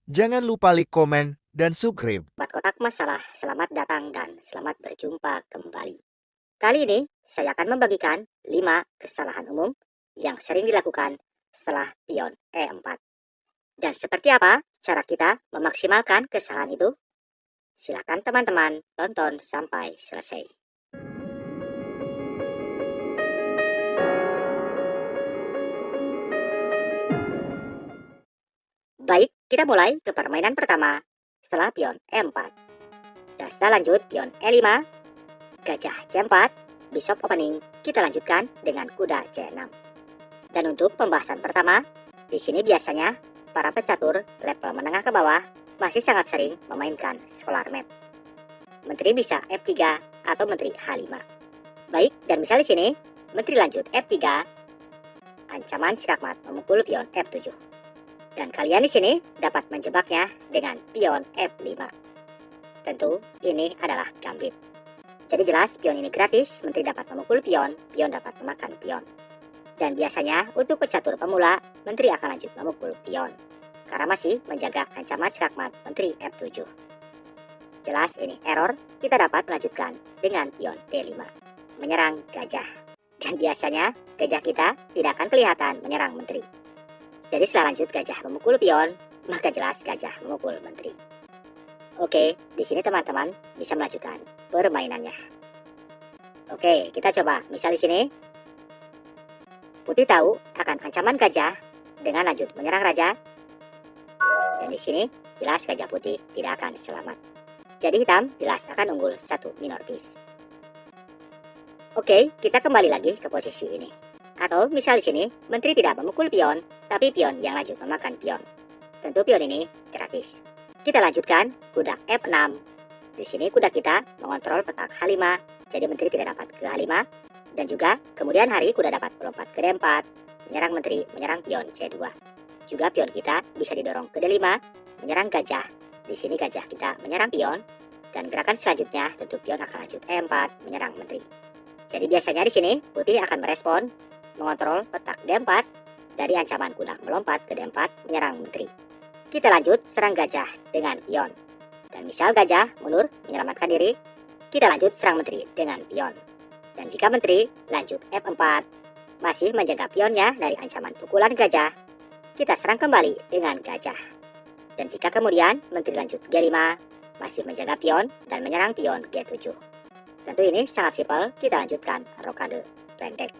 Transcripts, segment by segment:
Jangan lupa like, komen, dan subscribe. Buat kotak masalah, selamat datang dan selamat berjumpa kembali. Kali ini, saya akan membagikan 5 kesalahan umum yang sering dilakukan setelah pion E4. Dan seperti apa cara kita memaksimalkan kesalahan itu? Silakan teman-teman tonton sampai selesai. Baik, kita mulai ke permainan pertama setelah pion E4. Dan setelah lanjut pion E5, gajah C4, bishop opening, kita lanjutkan dengan kuda C6. Dan untuk pembahasan pertama, di sini biasanya para pecatur level menengah ke bawah masih sangat sering memainkan scholar map. Menteri bisa F3 atau menteri H5. Baik, dan misal di sini menteri lanjut F3, ancaman skakmat memukul pion F7. Dan kalian di sini dapat menjebaknya dengan pion F5. Tentu ini adalah gambit. Jadi jelas pion ini gratis, menteri dapat memukul pion, pion dapat memakan pion. Dan biasanya untuk pecatur pemula, menteri akan lanjut memukul pion, karena masih menjaga ancaman skakmat menteri F7. Jelas ini error, kita dapat melanjutkan dengan pion D5, menyerang gajah. Dan biasanya gajah kita tidak akan kelihatan menyerang menteri. Jadi setelah lanjut gajah memukul pion, maka jelas gajah memukul menteri. Oke, di sini teman-teman bisa melanjutkan permainannya. Oke, kita coba. Misal di sini putih tahu akan ancaman gajah dengan lanjut menyerang raja. Dan di sini jelas gajah putih tidak akan selamat. Jadi hitam jelas akan unggul satu minor piece. Oke, kita kembali lagi ke posisi ini. Atau misal di sini menteri tidak memukul pion, tapi pion yang lanjut memakan pion. Tentu pion ini gratis. Kita lanjutkan kuda F6. Di sini kuda kita mengontrol petak H5, jadi menteri tidak dapat ke H5. Dan juga kemudian hari kuda dapat melompat ke D4, menyerang menteri, menyerang pion C2. Juga pion kita bisa didorong ke D5, menyerang gajah. Di sini gajah kita menyerang pion, dan gerakan selanjutnya tentu pion akan lanjut E4, menyerang menteri. Jadi biasanya di sini putih akan merespon, mengontrol petak D4 dari ancaman kuda melompat ke D4, menyerang menteri. Kita lanjut serang gajah dengan pion. Dan misal gajah mundur menyelamatkan diri, kita lanjut serang menteri dengan pion. Dan jika menteri lanjut F4, masih menjaga pionnya dari ancaman pukulan gajah, kita serang kembali dengan gajah. Dan jika kemudian menteri lanjut G5, masih menjaga pion dan menyerang pion G7. Tentu ini sangat simpel, kita lanjutkan rokade pendek.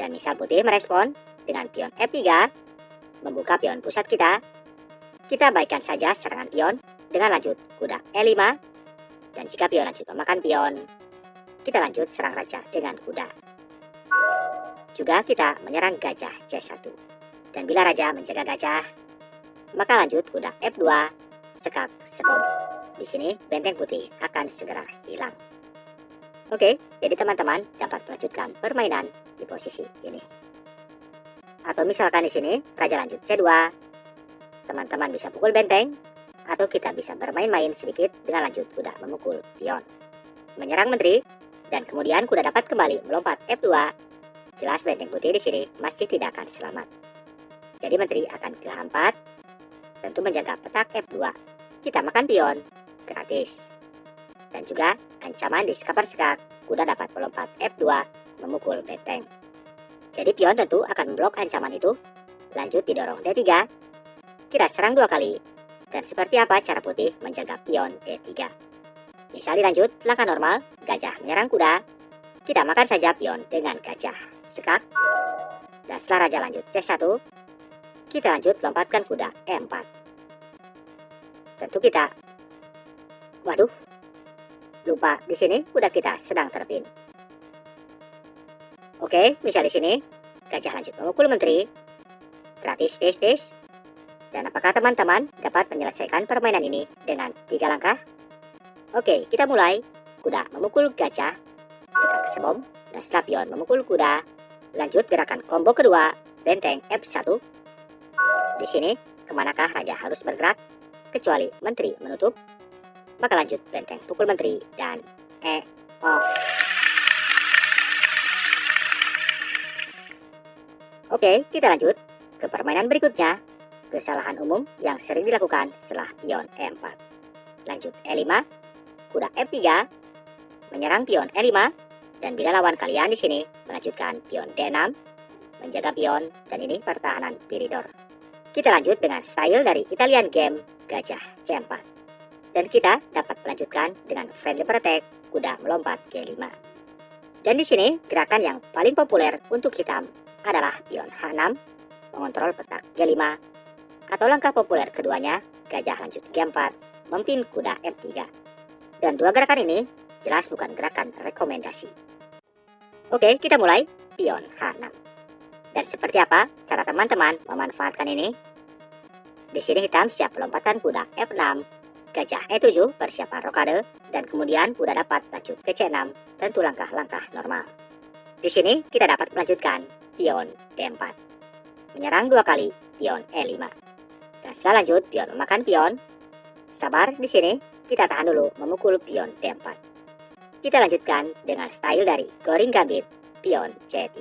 Dan misal putih merespon dengan pion F3, membuka pion pusat kita baikkan saja serangan pion dengan lanjut kuda E5, dan jika pion lanjut memakan pion, kita lanjut serang raja dengan kuda. Juga kita menyerang gajah C1. Dan bila raja menjaga gajah, maka lanjut kuda F2, sekak sebom. Di sini benteng putih akan segera hilang. Oke, jadi teman-teman dapat melanjutkan permainan di posisi ini. Atau misalkan di sini raja lanjut C2, teman-teman bisa pukul benteng, atau kita bisa bermain-main sedikit dengan lanjut kuda memukul pion, menyerang menteri, dan kemudian kuda dapat kembali melompat F2. Jelas benteng putih di sini masih tidak akan selamat. Jadi menteri akan ke H4, tentu menjaga petak F2. Kita makan pion, gratis. Dan juga ancaman di sekap-sekak, kuda dapat melompat F2, memukul benteng. Jadi pion tentu akan memblok ancaman itu. Lanjut didorong D3, kita serang 2 kali. Dan seperti apa cara putih menjaga pion D3? Misal dilanjut, langkah normal, gajah menyerang kuda. Kita makan saja pion dengan gajah, sekak. Dan setelah raja lanjut C1, kita lanjut lompatkan kuda E4. Tentu kita, waduh, lupa di sini kuda kita sedang terpin. Oke, misal di sini, gajah lanjut memukul menteri. Gratis, tis. Dan apakah teman-teman dapat menyelesaikan permainan ini dengan 3 langkah? Oke, kita mulai. Kuda memukul gajah, sekak sebom, dan setelah pion memukul kuda. Lanjut gerakan combo kedua, benteng F1. Di sini, kemanakah raja harus bergerak? Kecuali menteri menutup, maka lanjut benteng pukul menteri dan off. Oke, kita lanjut ke permainan berikutnya. kesalahan umum yang sering dilakukan setelah pion E4. Lanjut E5, kuda F3, menyerang pion E5, dan bila lawan kalian di sini melanjutkan pion D6, menjaga pion, dan ini pertahanan piridor. Kita lanjut dengan style dari Italian game gajah C4. Dan kita dapat melanjutkan dengan friendly protect kuda melompat G5. Dan di sini gerakan yang paling populer untuk hitam adalah pion H6, mengontrol petak G5, atau langkah populer keduanya gajah lanjut G4, memimpin kuda F3. Dan dua gerakan ini jelas bukan gerakan rekomendasi. Oke, kita mulai pion H6. Dan seperti apa cara teman-teman memanfaatkan ini? Di sini hitam siap melompatkan kuda F6, gajah E7 persiapan rokade, dan kemudian kuda dapat lanjut ke C6, tentu langkah-langkah normal. Di sini kita dapat melanjutkan pion D4, menyerang dua kali pion E5. Dan setelah lanjut pion memakan pion, sabar di sini kita tahan dulu memukul pion D4. Kita lanjutkan dengan style dari Goring Gambit, pion C3.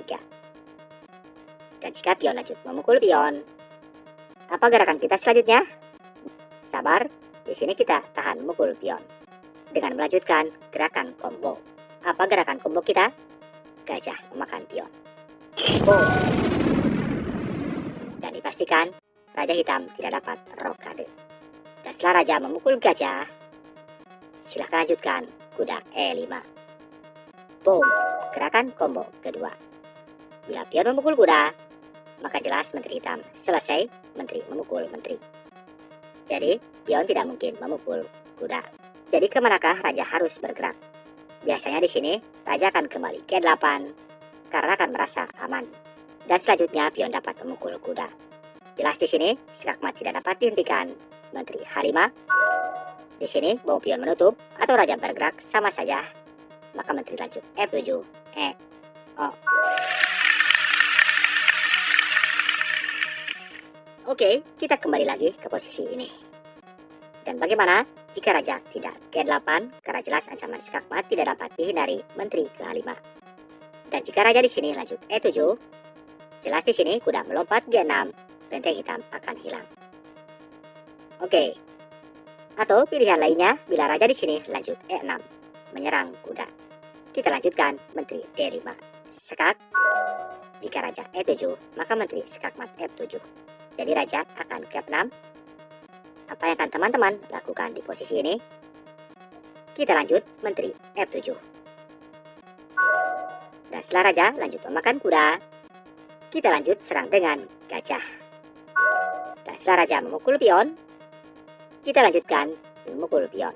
Dan jika pion lanjut memukul pion, apa gerakan kita selanjutnya? Sabar, di sini kita tahan memukul pion dengan melanjutkan gerakan combo. Apa gerakan combo kita? Gajah memakan pion. Boom. Dan dipastikan raja hitam tidak dapat rokade. Dan setelah raja memukul gajah, silahkan lanjutkan kuda E5. Boom, gerakan combo kedua. Bila pion memukul kuda, maka jelas menteri hitam selesai menteri memukul menteri. Jadi, pion tidak mungkin memukul kuda. Jadi kemanakah raja harus bergerak? Biasanya di sini, raja akan kembali ke G8 karena akan merasa aman. Dan selanjutnya pion dapat memukul kuda. Jelas di sini, skakmat tidak dapat dihentikan. Menteri H5. Di sini, mau pion menutup atau raja bergerak sama saja. Maka menteri lanjut F7, O. Oke, kita kembali lagi ke posisi ini. Dan bagaimana jika raja tidak G8 karena jelas ancaman skakmat tidak dapat dihindari menteri ke H5. Dan jika raja di sini lanjut E7, jelas di sini kuda melompat G6, benteng hitam akan hilang. Oke. Atau pilihan lainnya bila raja di sini lanjut E6, menyerang kuda. Kita lanjutkan menteri D5, sekak. Jika raja E7, maka menteri skakmat F7. Jadi raja akan ke F6. Apa yang akan teman-teman lakukan di posisi ini? Kita lanjut menteri F7. Dan setelah raja lanjut memakan kuda, kita lanjut serang dengan gajah. Dan setelah raja memukul pion, kita lanjutkan memukul pion.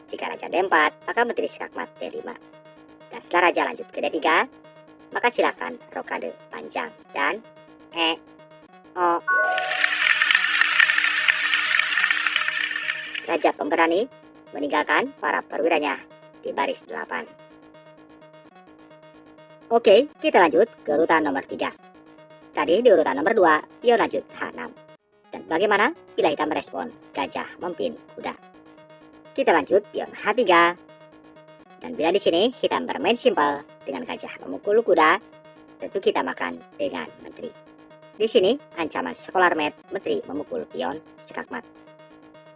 Jika raja D4, maka menteri skakmat D5. Dan setelah raja lanjut ke D3, maka silakan rokade panjang dan O. Raja pemberani meninggalkan para perwiranya di baris 8. Oke, kita lanjut ke urutan nomor 3. Tadi di urutan nomor 2, pion lanjut H6. Dan bagaimana bila hitam merespon gajah memimpin kuda? Kita lanjut pion H3. Dan bila di sini hitam bermain simpel dengan gajah memukul kuda, tentu kita makan dengan menteri. Di sini ancaman sekolah met menteri memukul pion skakmat.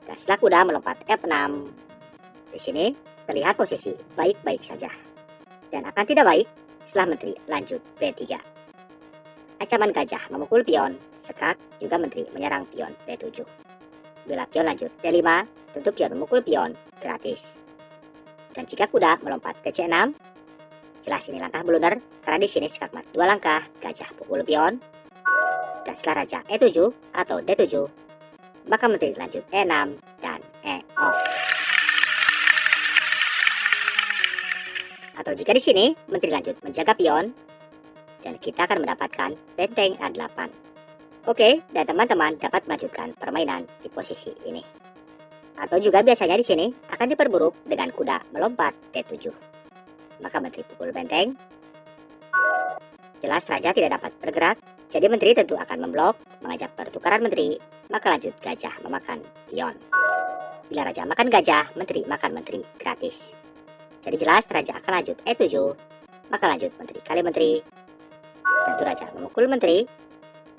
Dan setelah kuda melompat F6, di sini terlihat posisi baik-baik saja. Dan akan tidak baik setelah menteri lanjut B3. Ancaman gajah memukul pion, sekak, juga menteri menyerang pion B7. Bila pion lanjut D5, tentu pion memukul pion, gratis. Dan jika kuda melompat ke C6, jelas ini langkah blunder, karena di sini skakmat 2 langkah, gajah pukul pion. Dan setelah raja E7 atau D7, maka menteri lanjut E6 dan O. Atau jika di sini menteri lanjut menjaga pion, dan kita akan mendapatkan benteng A8. Oke, dan teman-teman dapat melanjutkan permainan di posisi ini. Atau juga biasanya di sini akan diperburuk dengan kuda melompat D7. Maka menteri pukul benteng. Jelas raja tidak dapat bergerak, jadi menteri tentu akan memblok, mengajak pertukaran menteri, maka lanjut gajah memakan pion. Bila raja makan gajah, menteri makan menteri, gratis. Jadi jelas raja akan lanjut E7, maka lanjut menteri kali menteri. Tentu raja memukul menteri.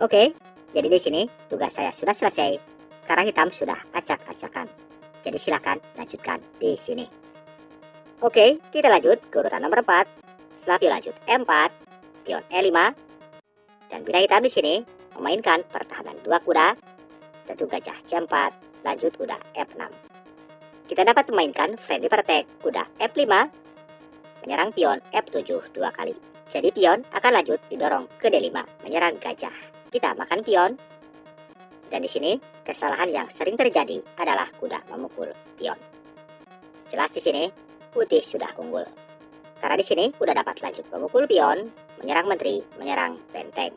Oke, Jadi di sini tugas saya sudah selesai karena hitam sudah acak-acakan. Jadi silakan lanjutkan di sini. Oke, kita lanjut ke urutan nomor 4. Setelah pion lanjut E4, pion E5, dan bila hitam di sini memainkan pertahanan 2 kuda, tentu gajah C4, lanjut kuda F6. Kita dapat memainkan friendly protect kuda F5, menyerang pion F7 2 kali. Jadi pion akan lanjut didorong ke D5, menyerang gajah. Kita makan pion. Dan di sini kesalahan yang sering terjadi adalah kuda memukul pion. Jelas di sini putih sudah unggul. Karena di sini kuda dapat lanjut memukul pion, menyerang menteri, menyerang benteng.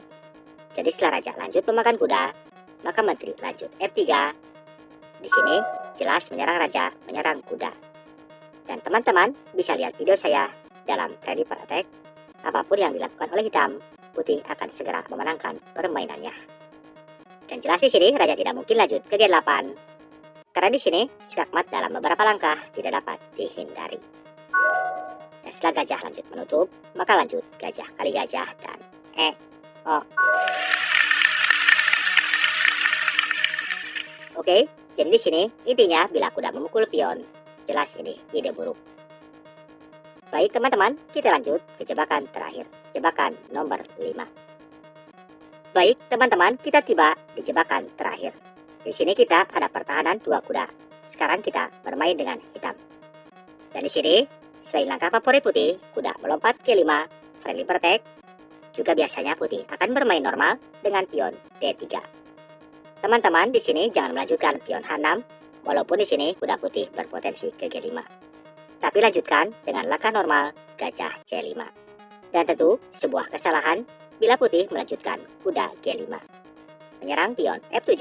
Jadi setelah raja lanjut memakan kuda, maka menteri lanjut F3. Di sini jelas menyerang raja, menyerang kuda. Dan teman-teman bisa lihat video saya dalam friendly protect. Apapun yang dilakukan oleh hitam, putih akan segera memenangkan permainannya. Dan jelas di sini raja tidak mungkin lanjut ke G8. Karena di sini skakmat dalam beberapa langkah tidak dapat dihindari. Dan setelah gajah lanjut menutup, maka lanjut gajah kali gajah dan O. Oke, jadi di sini intinya bila kuda memukul pion, jelas ini ide buruk. Baik teman-teman, kita lanjut ke jebakan terakhir, jebakan nomor 5. Baik teman-teman, kita tiba di jebakan terakhir. Di sini kita ada pertahanan 2 kuda. Sekarang kita bermain dengan hitam. Dan di sini, selain langkah favorit putih, kuda melompat ke 5, friendly protect. Juga biasanya putih akan bermain normal dengan pion D3. Teman-teman, di sini jangan melanjutkan pion H6, walaupun di sini kuda putih berpotensi ke G5. Tapi lanjutkan dengan langkah normal gajah C5. Dan tentu sebuah kesalahan bila putih melanjutkan kuda G5. Menyerang pion F7,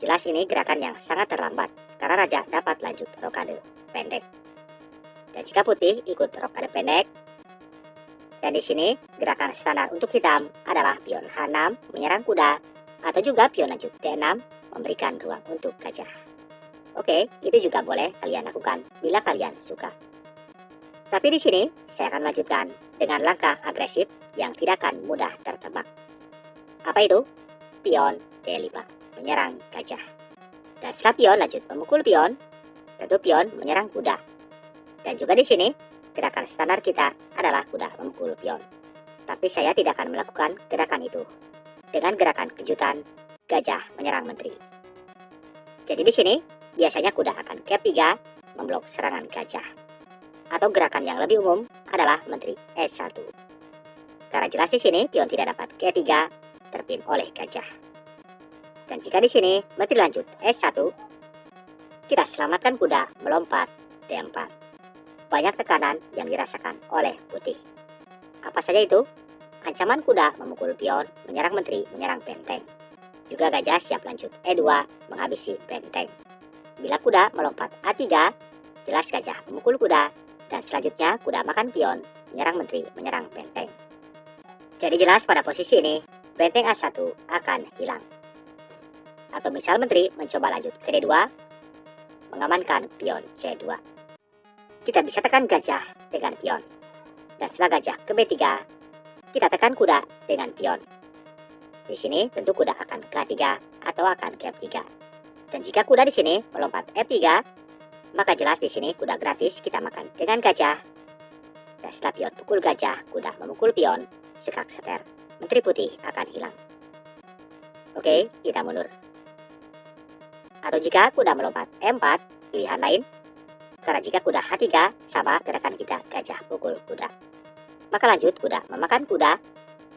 jelas ini gerakan yang sangat terlambat karena raja dapat lanjut rokade pendek. Dan jika putih ikut rokade pendek, dan di sini gerakan standar untuk hitam adalah pion H6 menyerang kuda atau juga pion lanjut D6 memberikan ruang untuk gajah. Oke, itu juga boleh kalian lakukan bila kalian suka. Tapi di sini saya akan lanjutkan dengan langkah agresif yang tidak akan mudah tertebak. Apa itu? Pion D5 menyerang gajah. Dan setelah pion lanjut memukul pion, tentu pion menyerang kuda. Dan juga di sini gerakan standar kita adalah kuda memukul pion. Tapi saya tidak akan melakukan gerakan itu dengan gerakan kejutan gajah menyerang menteri. Jadi di sini biasanya kuda akan ke 3 memblok serangan gajah. Atau gerakan yang lebih umum adalah menteri E1. Karena jelas di sini pion tidak dapat ke 3 terpin oleh gajah. Dan jika di sini menteri lanjut E1, kita selamatkan kuda melompat D4. Banyak tekanan yang dirasakan oleh putih. Apa saja itu? Ancaman kuda memukul pion, menyerang menteri, menyerang benteng. Juga gajah siap lanjut E2 menghabisi benteng. Bila kuda melompat A3, jelas gajah memukul kuda, dan selanjutnya kuda makan pion, menyerang menteri, menyerang benteng. Jadi jelas pada posisi ini, benteng A1 akan hilang. Atau misal menteri mencoba lanjut ke D2, mengamankan pion C2. Kita bisa tekan gajah dengan pion. Dan setelah gajah ke B3, kita tekan kuda dengan pion. Di sini tentu kuda akan ke A3 atau akan ke F3. Dan jika kuda di sini melompat F3, maka jelas di sini kuda gratis kita makan dengan gajah. Dan setelah pion pukul gajah, kuda memukul pion, sekak seter, menteri putih akan hilang. Oke, kita mundur. Atau jika kuda melompat E4, pilihan lain. Karena jika kuda H3 sama gerakan kita gajah pukul kuda. Maka lanjut kuda memakan kuda,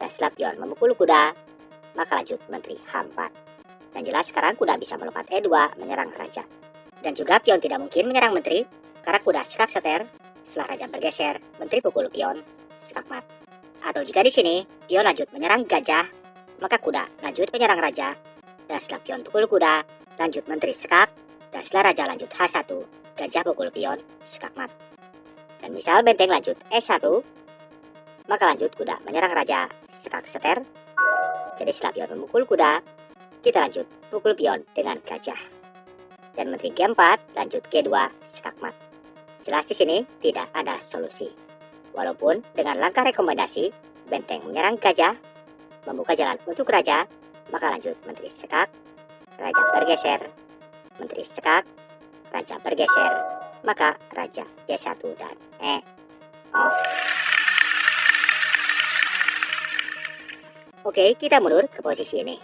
dan setelah pion memukul kuda, maka lanjut menteri H4. Dan jelas sekarang kuda bisa melompat E2 menyerang raja. Dan juga pion tidak mungkin menyerang menteri, karena kuda sekak seter, setelah raja bergeser, menteri pukul pion, skakmat. Atau jika di sini, pion lanjut menyerang gajah, maka kuda lanjut menyerang raja, dan setelah pion pukul kuda, lanjut menteri skak, dan setelah raja lanjut H1, gajah pukul pion, skakmat. Dan misal benteng lanjut E1, maka lanjut kuda menyerang raja, sekak seter. Jadi setelah pion memukul kuda, kita lanjut pukul pion dengan gajah. Dan menteri G4 lanjut G2 skakmat. Jelas di sini tidak ada solusi. Walaupun dengan langkah rekomendasi, benteng menyerang gajah, membuka jalan untuk raja, maka lanjut menteri sekak, raja bergeser, menteri sekak, raja bergeser, maka raja G1 dan off. Oke, kita mundur ke posisi ini.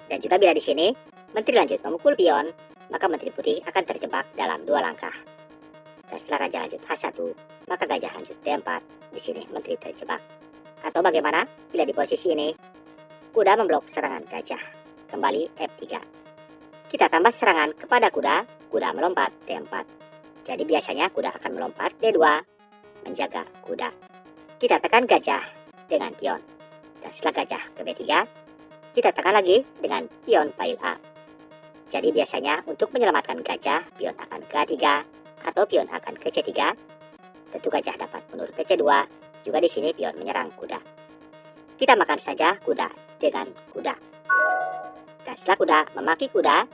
Dan juga bila di sini, menteri lanjut memukul pion, maka menteri putih akan terjebak dalam 2 langkah. Dan setelah raja lanjut H1, maka gajah lanjut D4. Di sini menteri terjebak. Atau bagaimana bila di posisi ini, kuda memblok serangan gajah. Kembali F3. Kita tambah serangan kepada kuda, kuda melompat D4. Jadi biasanya kuda akan melompat D2, menjaga kuda. Kita tekan gajah dengan pion. Dan setelah gajah ke B3, kita tekan lagi dengan pion pail A. Jadi biasanya untuk menyelamatkan gajah, pion akan ke A3 atau pion akan ke C3. Tentu gajah dapat mundur ke C2, juga di sini pion menyerang kuda. Kita makan saja kuda dengan kuda. Dan setelah kuda memaki kuda,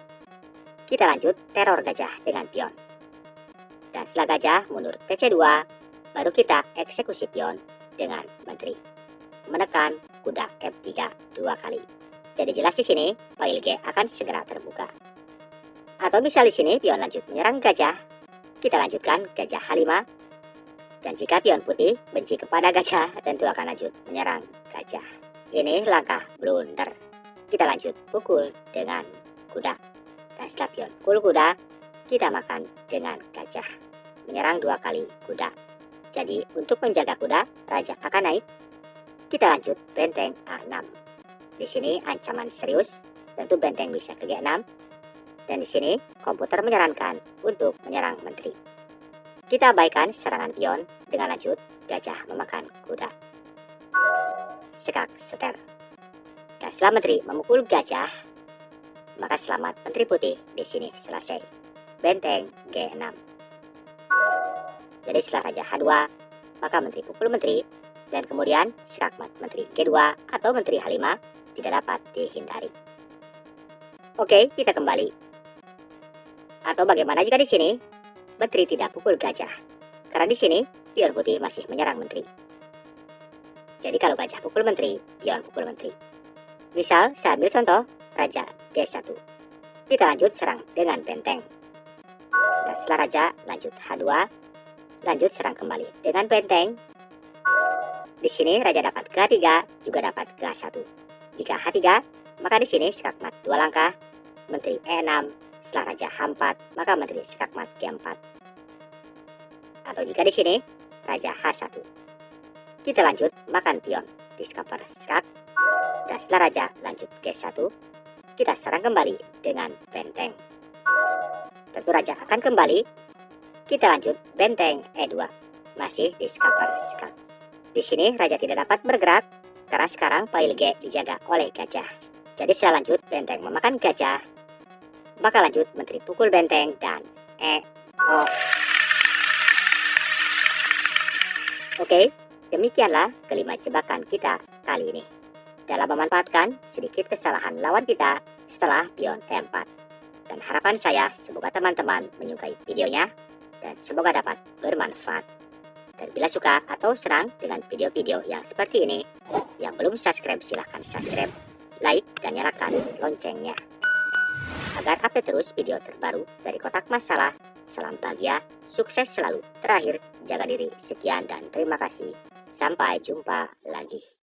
kita lanjut teror gajah dengan pion. Dan setelah gajah mundur ke C2, baru kita eksekusi pion dengan menteri. Menekan kuda F3 2 kali. Jadi jelas di sini, pail G akan segera terbuka. Atau misal di sini pion lanjut menyerang gajah, kita lanjutkan gajah H5. Dan jika pion putih benci kepada gajah, tentu akan lanjut menyerang gajah. Ini langkah blunder. Kita lanjut pukul dengan kuda. Dan setelah pion pukul kuda, kita makan dengan gajah. Menyerang 2 kali kuda. Jadi untuk menjaga kuda, raja akan naik. Kita lanjut benteng A6. Di sini ancaman serius, tentu benteng bisa ke G6. Dan di sini komputer menyarankan untuk menyerang menteri. Kita abaikan serangan pion dengan lanjut gajah memakan kuda. Sekak seter. Dan setelah menteri memukul gajah, maka selamat menteri putih di sini selesai. Benteng G6. Jadi setelah raja H2, maka menteri pukul menteri, dan kemudian skakmat menteri G2 atau menteri H5 tidak dapat dihindari. Oke, kita kembali. Atau bagaimana jika di sini menteri tidak pukul gajah? Karena di sini pion putih masih menyerang menteri. Jadi kalau gajah pukul menteri, pion pukul menteri. Misal saya ambil contoh raja G1. Kita lanjut serang dengan benteng. Dan setelah raja lanjut H2, lanjut serang kembali dengan benteng. Di sini raja dapat ke H3, juga dapat ke H1. Jika H3, maka di sini skakmat 2 langkah, menteri E6. Setelah raja H4, maka menteri skakmat G4. Atau jika di sini raja H1, kita lanjut makan pion, discover skak. Dan setelah raja lanjut G1, kita serang kembali dengan benteng. Tentu raja akan kembali. Kita lanjut benteng E2, masih discover skak. Di sini raja tidak dapat bergerak karena sekarang pail G dijaga oleh gajah. Jadi saya lanjut benteng memakan gajah, maka lanjut menteri pukul benteng dan off. Oke, demikianlah kelima jebakan kita kali ini. Dalam memanfaatkan sedikit kesalahan lawan kita setelah pion E4. Dan harapan saya semoga teman-teman menyukai videonya dan semoga dapat bermanfaat. Dan bila suka atau senang dengan video-video yang seperti ini, yang belum subscribe silahkan subscribe, like, dan nyalakan loncengnya. Agar update terus video terbaru dari Kotak Masalah. Salam bahagia, sukses selalu. Terakhir, jaga diri. Sekian dan terima kasih. Sampai jumpa lagi.